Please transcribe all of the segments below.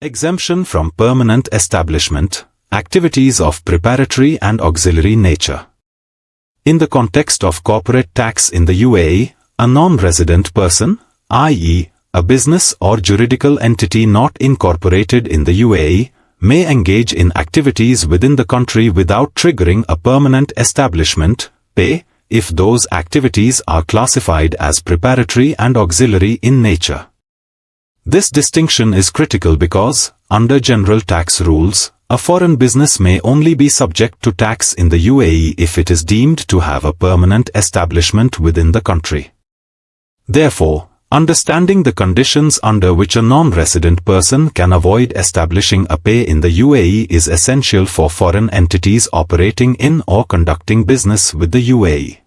Exemption from permanent establishment, activities of preparatory and auxiliary nature. In the context of corporate tax in the UAE, a non-resident person, i.e., a business or juridical entity not incorporated in the UAE, may engage in activities within the country without triggering a permanent establishment, PE, if those activities are classified as preparatory and auxiliary in nature. This distinction is critical because, under general tax rules, a foreign business may only be subject to tax in the UAE if it is deemed to have a permanent establishment within the country. Therefore, understanding the conditions under which a non-resident person can avoid establishing a PE in the UAE is essential for foreign entities operating in or conducting business with the UAE.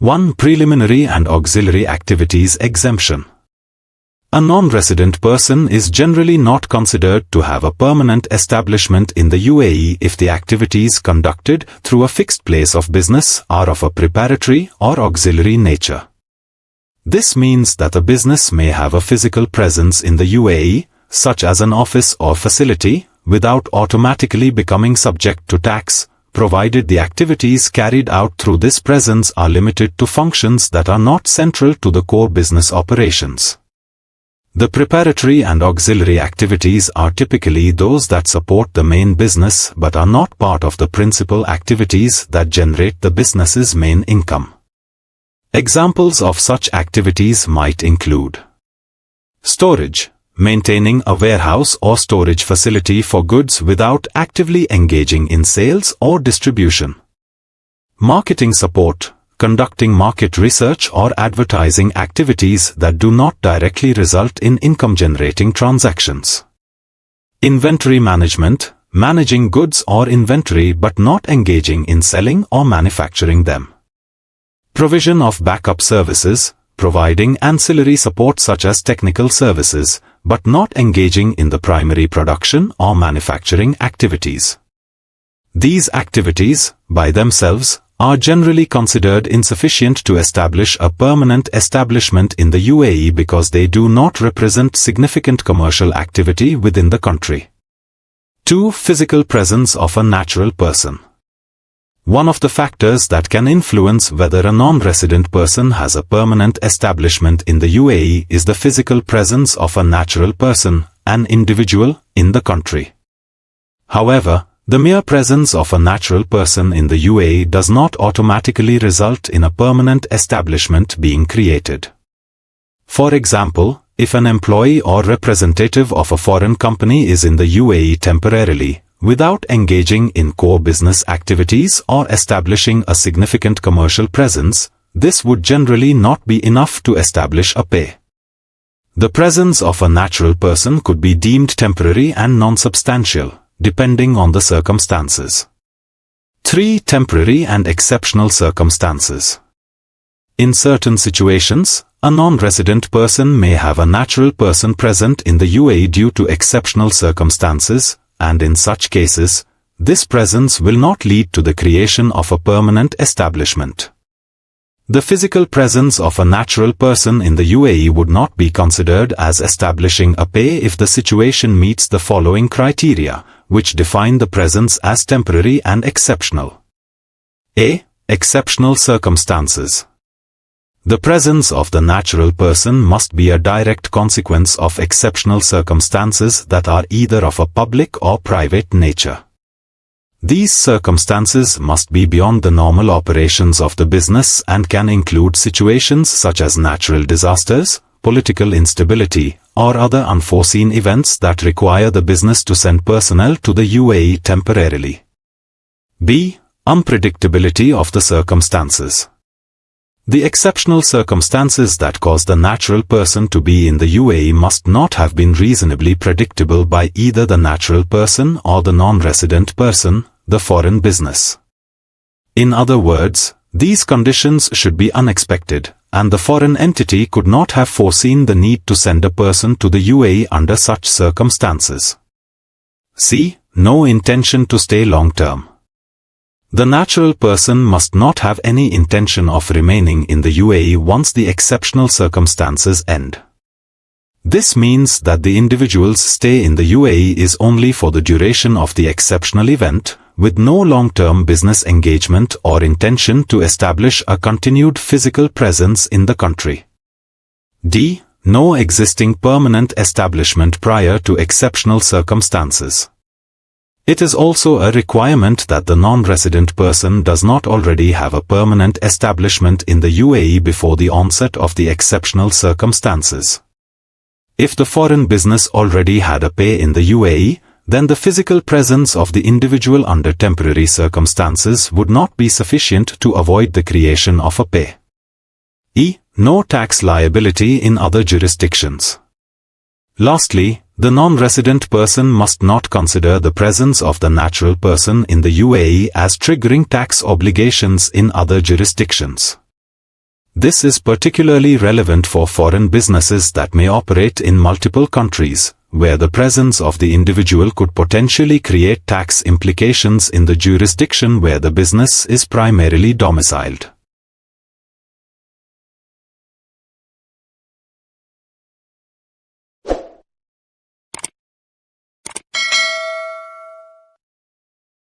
1. Preliminary and auxiliary activities exemption. A non-resident person is generally not considered to have a permanent establishment in the UAE if the activities conducted through a fixed place of business are of a preparatory or auxiliary nature. This means that a business may have a physical presence in the UAE, such as an office or facility, without automatically becoming subject to tax, provided the activities carried out through this presence are limited to functions that are not central to the core business operations. The preparatory and auxiliary activities are typically those that support the main business but are not part of the principal activities that generate the business's main income. Examples of such activities might include storage, maintaining a warehouse or storage facility for goods without actively engaging in sales or distribution. Marketing support, conducting market research or advertising activities that do not directly result in income-generating transactions. Inventory management, managing goods or inventory but not engaging in selling or manufacturing them. Provision of backup services, providing ancillary support such as technical services, but not engaging in the primary production or manufacturing activities. These activities, by themselves, are generally considered insufficient to establish a permanent establishment in the UAE because they do not represent significant commercial activity within the country. 2. Physical presence of a natural person. One of the factors that can influence whether a non-resident person has a permanent establishment in the UAE is the physical presence of a natural person, an individual, in the country. However, the mere presence of a natural person in the UAE does not automatically result in a permanent establishment being created. For example, if an employee or representative of a foreign company is in the UAE temporarily, without engaging in core business activities or establishing a significant commercial presence, this would generally not be enough to establish a PE. The presence of a natural person could be deemed temporary and non-substantial, depending on the circumstances. 3. Temporary and exceptional circumstances. In certain situations, a non-resident person may have a natural person present in the UAE due to exceptional circumstances, and in such cases, this presence will not lead to the creation of a permanent establishment. The physical presence of a natural person in the UAE would not be considered as establishing a PE if the situation meets the following criteria, which define the presence as temporary and exceptional. A. Exceptional circumstances. The presence of the natural person must be a direct consequence of exceptional circumstances that are either of a public or private nature. These circumstances must be beyond the normal operations of the business and can include situations such as natural disasters, political instability, or other unforeseen events that require the business to send personnel to the UAE temporarily. B. Unpredictability of the circumstances. The exceptional circumstances that cause the natural person to be in the UAE must not have been reasonably predictable by either the natural person or the non-resident person, the foreign business. In other words, these conditions should be unexpected, and the foreign entity could not have foreseen the need to send a person to the UAE under such circumstances. C. No intention to stay long-term. The natural person must not have any intention of remaining in the UAE once the exceptional circumstances end. This means that the individual's stay in the UAE is only for the duration of the exceptional event, with no long-term business engagement or intention to establish a continued physical presence in the country. D. No existing permanent establishment prior to exceptional circumstances. It is also a requirement that the non-resident person does not already have a permanent establishment in the UAE before the onset of the exceptional circumstances. If the foreign business already had a pay in the UAE, then the physical presence of the individual under temporary circumstances would not be sufficient to avoid the creation of a pay. E. No tax liability in other jurisdictions. Lastly, the non-resident person must not consider the presence of the natural person in the UAE as triggering tax obligations in other jurisdictions. This is particularly relevant for foreign businesses that may operate in multiple countries, where the presence of the individual could potentially create tax implications in the jurisdiction where the business is primarily domiciled.